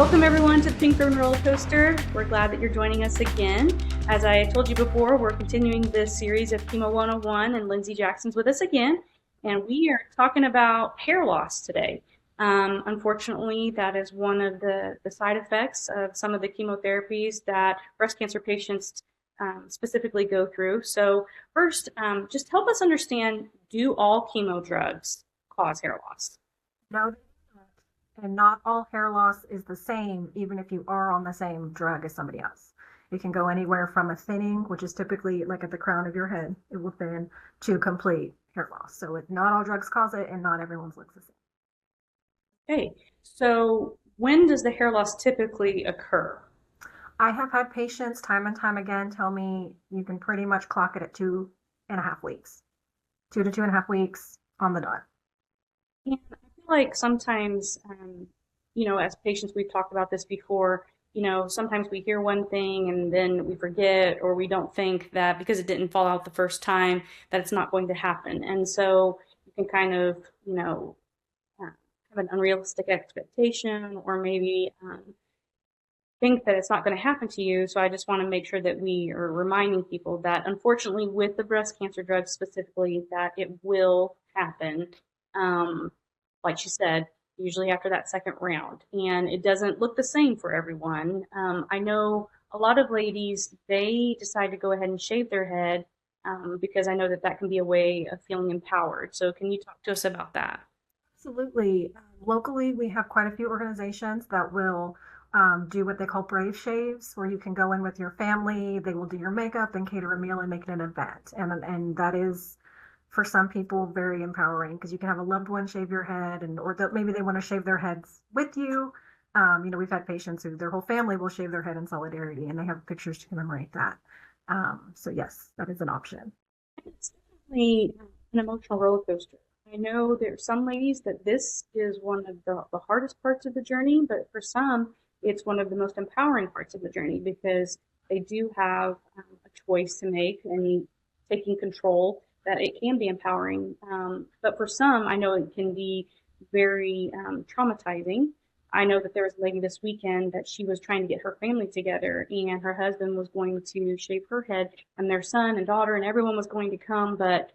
Welcome everyone to the Pink Ribbon Roller Coaster. We're glad that you're joining us again. As I told you before, we're continuing this series of Chemo 101 and Lindsey Jackson's with us again. And we are talking about hair loss today. Unfortunately, that is one of the side effects of some of the chemotherapies that breast cancer patients specifically go through. So first, just help us understand, do all chemo drugs cause hair loss? No, and not all hair loss is the same, even if you are on the same drug as somebody else. It can go anywhere from a thinning, which is typically like at the crown of your head, it will thin, to complete hair loss. So not all drugs cause it, and not everyone's looks the same. Okay, so when does the hair loss typically occur? I have had patients time and time again tell me you can pretty much clock it at 2.5 weeks, 2 to 2.5 weeks on the dot. And I feel like sometimes, as patients, we've talked about this before, sometimes we hear one thing and then we forget or we don't think that because it didn't fall out the first time that it's not going to happen. And so you can kind of, have an unrealistic expectation or maybe think that it's not going to happen to you. So I just want to make sure that we are reminding people that unfortunately with the breast cancer drugs specifically, that it will happen. Um, like you said, usually after that second round. And it doesn't look the same for everyone. I know a lot of ladies, they decide to go ahead and shave their head because I know that that can be a way of feeling empowered. So can you talk to us about that? Absolutely. Locally, we have quite a few organizations that will do what they call brave shaves, where you can go in with your family. They will do your makeup and cater a meal and make it an event. And that is, for some people, very empowering because you can have a loved one shave your head, maybe they want to shave their heads with you. We've had patients who their whole family will shave their head in solidarity, and they have pictures to commemorate that. So yes, that is an option. It's definitely an emotional roller coaster. I know there are some ladies that this is one of the hardest parts of the journey, but for some, it's one of the most empowering parts of the journey because they do have a choice to make and taking control, that it can be empowering. But for some, I know it can be very traumatizing. I know that there was a lady this weekend that she was trying to get her family together, and her husband was going to shave her head, and their son and daughter and everyone was going to come, but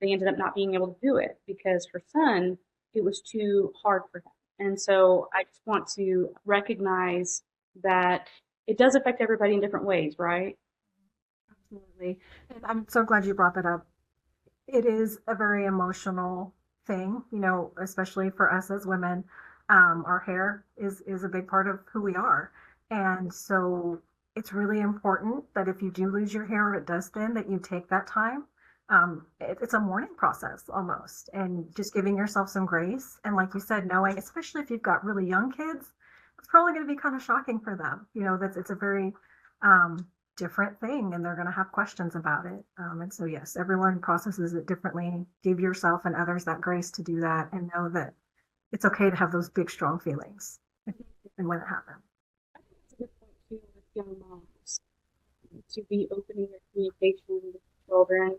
they ended up not being able to do it because her son, it was too hard for him. And so I just want to recognize that it does affect everybody in different ways, right? Absolutely. And I'm so glad you brought that up. It is a very emotional thing, especially for us as women. Our hair is a big part of who we are. And so it's really important that if you do lose your hair or it does thin, that you take that time. It's a mourning process almost, and just giving yourself some grace. And like you said, knowing, especially if you've got really young kids, it's probably going to be kind of shocking for them. It's a very um, different thing, and they're going to have questions about it. And so, yes, everyone processes it differently. Give yourself and others that grace to do that, and know that it's okay to have those big, strong feelings, and when it happens. I think that's a good point too with young moms to be opening their communication with children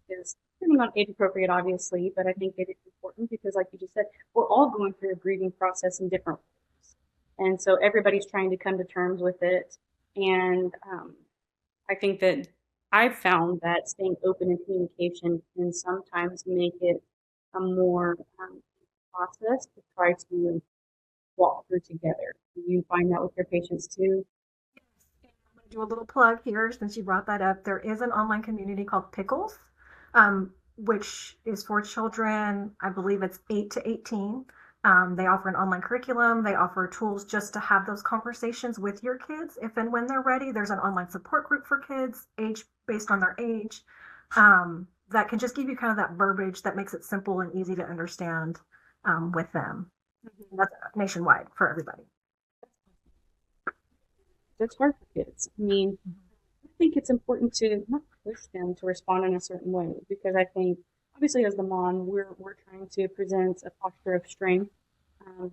because depending on age appropriate, obviously, but I think it is important because, like you just said, we're all going through a grieving process in different ways. And so everybody's trying to come to terms with it. And I think that I've found that staying open in communication can sometimes make it a more process to try to walk through together. Do you find that with your patients too? I'm going to do a little plug here since you brought that up. There is an online community called Pickles, which is for children. I believe it's 8 to 18. They offer an online curriculum. They offer tools just to have those conversations with your kids if and when they're ready. There's an online support group for kids, age based on their age, that can just give you kind of that verbiage that makes it simple and easy to understand with them. That's nationwide for everybody. That's hard for kids. I mean, I think it's important to not push them to respond in a certain way because I think obviously as the mom we're trying to present a posture of strength,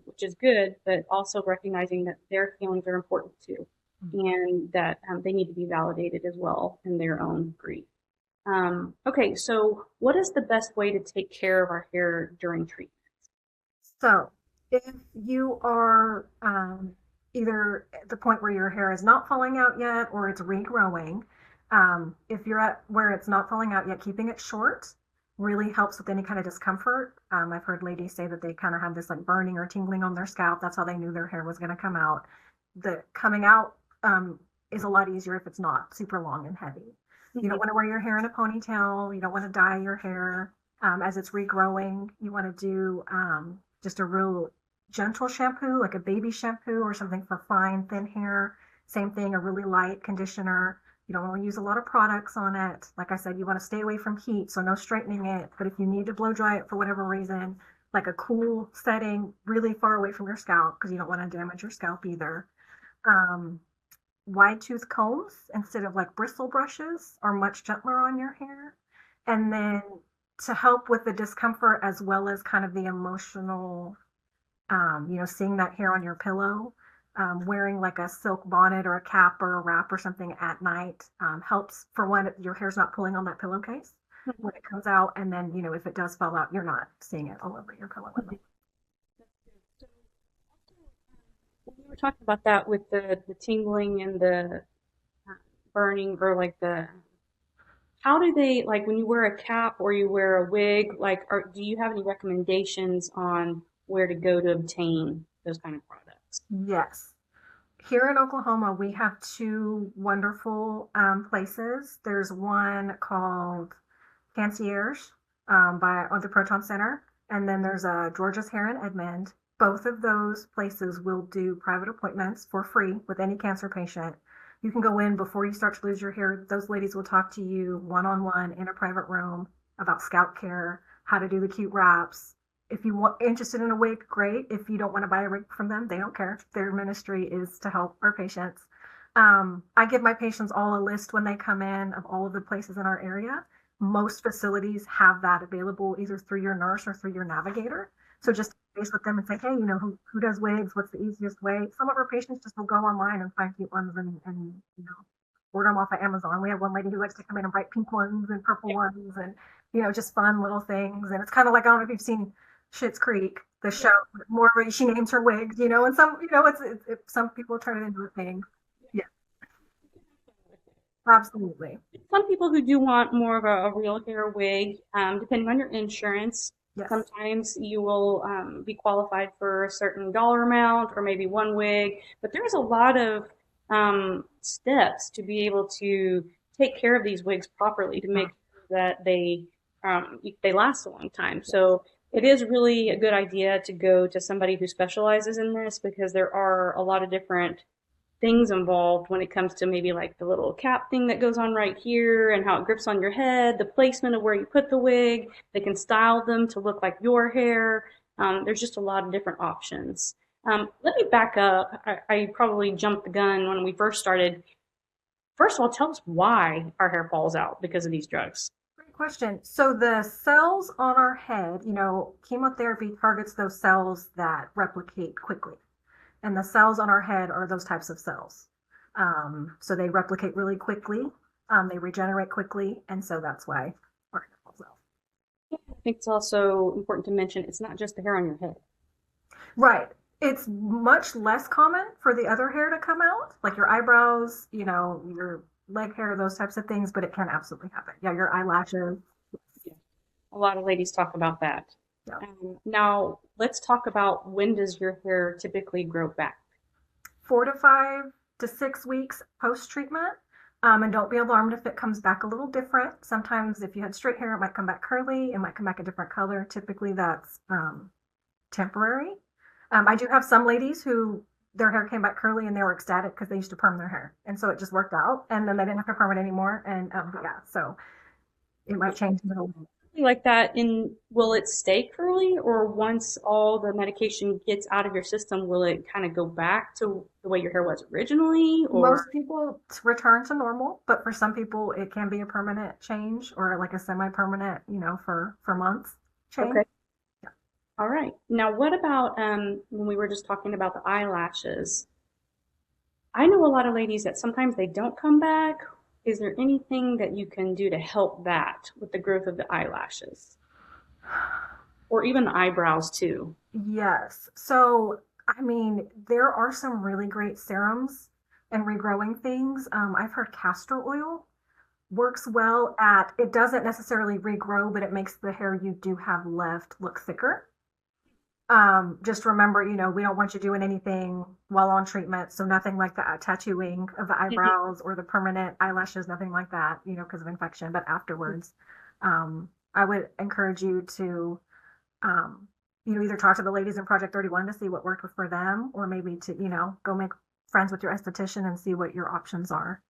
which is good, but also recognizing that their feelings are important too, and that they need to be validated as well in their own grief. Okay, so what is the best way to take care of our hair during treatment? So if you are either at the point where your hair is not falling out yet or it's regrowing. If you're at where it's not falling out yet, keeping it short really helps with any kind of discomfort. I've heard ladies say that they kind of have this like burning or tingling on their scalp. That's how they knew their hair was going to come out. The coming out is a lot easier if it's not super long and heavy. You don't Mhm. want to wear your hair in a ponytail. You don't want to dye your hair as it's regrowing. You want to do just a real gentle shampoo, like a baby shampoo or something for fine, thin hair. Same thing, a really light conditioner. You don't want to use a lot of products on it. Like I said, you want to stay away from heat, so no straightening it. But if you need to blow dry it for whatever reason, like a cool setting really far away from your scalp, because you don't want to damage your scalp either. Um, Wide tooth combs instead of like bristle brushes are much gentler on your hair. And then to help with the discomfort as well as kind of the emotional, seeing that hair on your pillow, wearing like a silk bonnet or a cap or a wrap or something at night helps. For one, your hair's not pulling on that pillowcase when it comes out. And then, if it does fall out, you're not seeing it all over your pillow. When we were talking about that with the tingling and the burning or like the how do they like when you wear a cap or you wear a wig like do you have any recommendations on where to go to obtain those kind of products? Yes. Here in Oklahoma, we have two wonderful places. There's one called Concierge by the Proton Center, and then there's Georgia's Hair in Edmond. Both of those places will do private appointments for free with any cancer patient. You can go in before you start to lose your hair. Those ladies will talk to you one on one in a private room about scalp care, how to do the cute wraps. If you want interested in a wig, great. If you don't want to buy a wig from them, they don't care. Their ministry is to help our patients. I give my patients all a list when they come in of all of the places in our area. Most facilities have that available either through your nurse or through your navigator. So just face with them and say, hey, who does wigs? What's the easiest way? Some of our patients just will go online and find cute ones and order them off of Amazon. We have one lady who likes to come in and write pink ones and purple ones and, just fun little things. And it's kind of like, I don't know if you've seen Schitt's Creek, the show, more where she names her wigs, and some, some people turn it into a thing. Yeah, absolutely. Some people who do want more of a real hair wig, depending on your insurance, Yes. sometimes you will be qualified for a certain dollar amount or maybe one wig. But there's a lot of steps to be able to take care of these wigs properly to make sure that they last a long time. So it is really a good idea to go to somebody who specializes in this because there are a lot of different things involved when it comes to maybe like the little cap thing that goes on right here and how it grips on your head, the placement of where you put the wig. They can style them to look like your hair. There's just a lot of different options. Let me back up. I probably jumped the gun when we first started. First of all, tell us why our hair falls out because of these drugs. Great question. So the cells on our head, chemotherapy targets those cells that replicate quickly. And the cells on our head are those types of cells. So they replicate really quickly. They regenerate quickly. And so that's why our hair falls out. I think it's also important to mention it's not just the hair on your head. Right. It's much less common for the other hair to come out, like your eyebrows, your leg hair, those types of things, but it can absolutely happen. Yeah, your eyelashes. Yeah. A lot of ladies talk about that. Yeah. Now, let's talk about when does your hair typically grow back? 4 to 5 to 6 weeks post treatment. And don't be alarmed if it comes back a little different. Sometimes if you had straight hair, it might come back curly. It might come back a different color. Typically that's temporary. I do have some ladies who their hair came back curly and they were ecstatic because they used to perm their hair. And so it just worked out. And then they didn't have to perm it anymore. And yeah, so it might change a little bit. Like that, in will it stay curly, or once all the medication gets out of your system, will it kind of go back to the way your hair was originally? Most Or people return to normal, but for some people it can be a permanent change or like a semi-permanent, for months change. okay, all right. Now, what about when we were just talking about the eyelashes? I know a lot of ladies that sometimes they don't come back. Is there anything that you can do to help that with the growth of the eyelashes or even the eyebrows too? Yes. So I mean, there are some really great serums and regrowing things. I've heard castor oil works well at, it doesn't necessarily regrow, but it makes the hair you do have left look thicker. Just remember, we don't want you doing anything while on treatment. So nothing like the tattooing of the Mhm. eyebrows or the permanent eyelashes, nothing like that, because of infection. But afterwards, I would encourage you to, um, either talk to the ladies in Project 31 to see what worked for them, or maybe to, go make friends with your esthetician and see what your options are,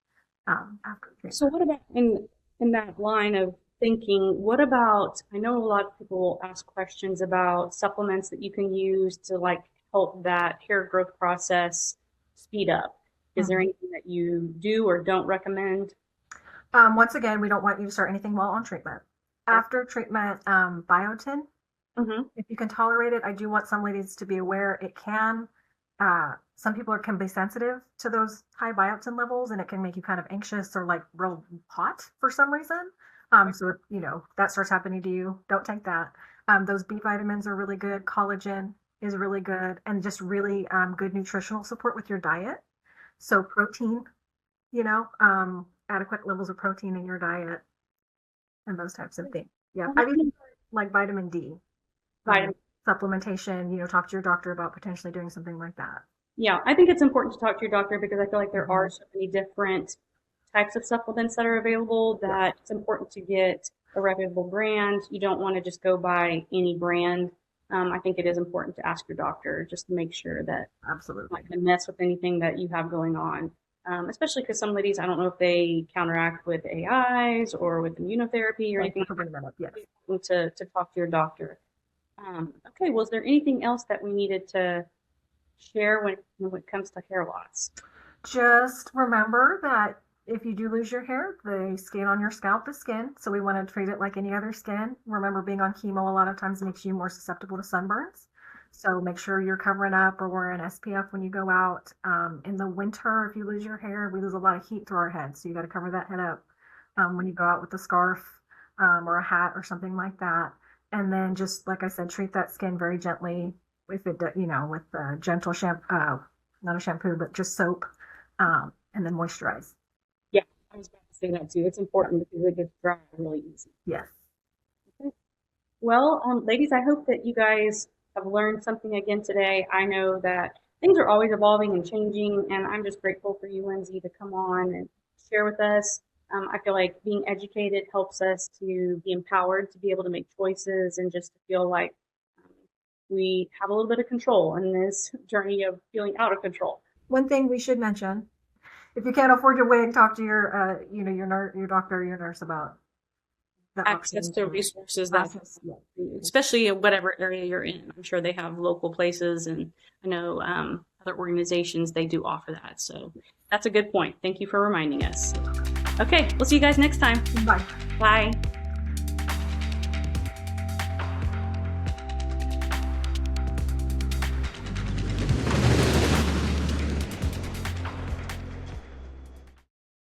after So treatment. what about in that line of thinking, what about, I know a lot of people ask questions about supplements that you can use to like help that hair growth process speed up. Is there Mhm. anything that you do or don't recommend? Once again, we don't want you to start anything while on treatment. After treatment, biotin, Mm-hmm. if you can tolerate it, I do want some ladies to be aware it can. Some people can be sensitive to those high biotin levels, and it can make you kind of anxious or like real hot for some reason. So if that starts happening to you, don't take that. Those B vitamins are really good. Collagen is really good, and just really good nutritional support with your diet. So protein, adequate levels of protein in your diet and those types of things. Yeah, I've even heard like vitamin D um, Vitamin. supplementation. Talk to your doctor about potentially doing something like that. Yeah, I think it's important to talk to your doctor because I feel like there Mm-hmm. are so many different types of supplements that are available Yes, that it's important to get a reputable brand. You don't want to just go by any brand. I think it is important to ask your doctor just to make sure that absolutely. not going to mess with anything that you have going on. Especially because some ladies, I don't know if they counteract with AIs or with immunotherapy or Thank anything you like for bringing that up. Yes. that, to talk to your doctor. Okay, was there anything else that we needed to share when it comes to hair loss? Just remember that if you do lose your hair, the skin on your scalp is skin. So we want to treat it like any other skin. Remember, being on chemo a lot of times makes you more susceptible to sunburns. So make sure you're covering up or wearing SPF when you go out. In the winter, if you lose your hair, we lose a lot of heat through our head. So you got to cover that head up when you go out with a scarf or a hat or something like that. And then just like I said, treat that skin very gently with it, with gentle shampoo, not a shampoo, but just soap, and then moisturize. Yeah, I was about to say that too. It's Yeah. important because it gets dry really easy. Yes. Okay. Well, ladies, I hope that you guys have learned something again today. I know that things are always evolving and changing, and I'm just grateful for you, Lindsay, to come on and share with us. I feel like being educated helps us to be empowered to be able to make choices and just to feel like um, we have a little bit of control in this journey of feeling out of control. One thing we should mention: if you can't afford your wig, talk to your, your doctor, or your nurse about the Access options to and resources that, process. Yeah. especially in whatever area you're in. I'm sure they have local places, and I know other organizations they do offer that. So that's a good point. Thank you for reminding us. Okay, we'll see you guys next time. Bye. Bye.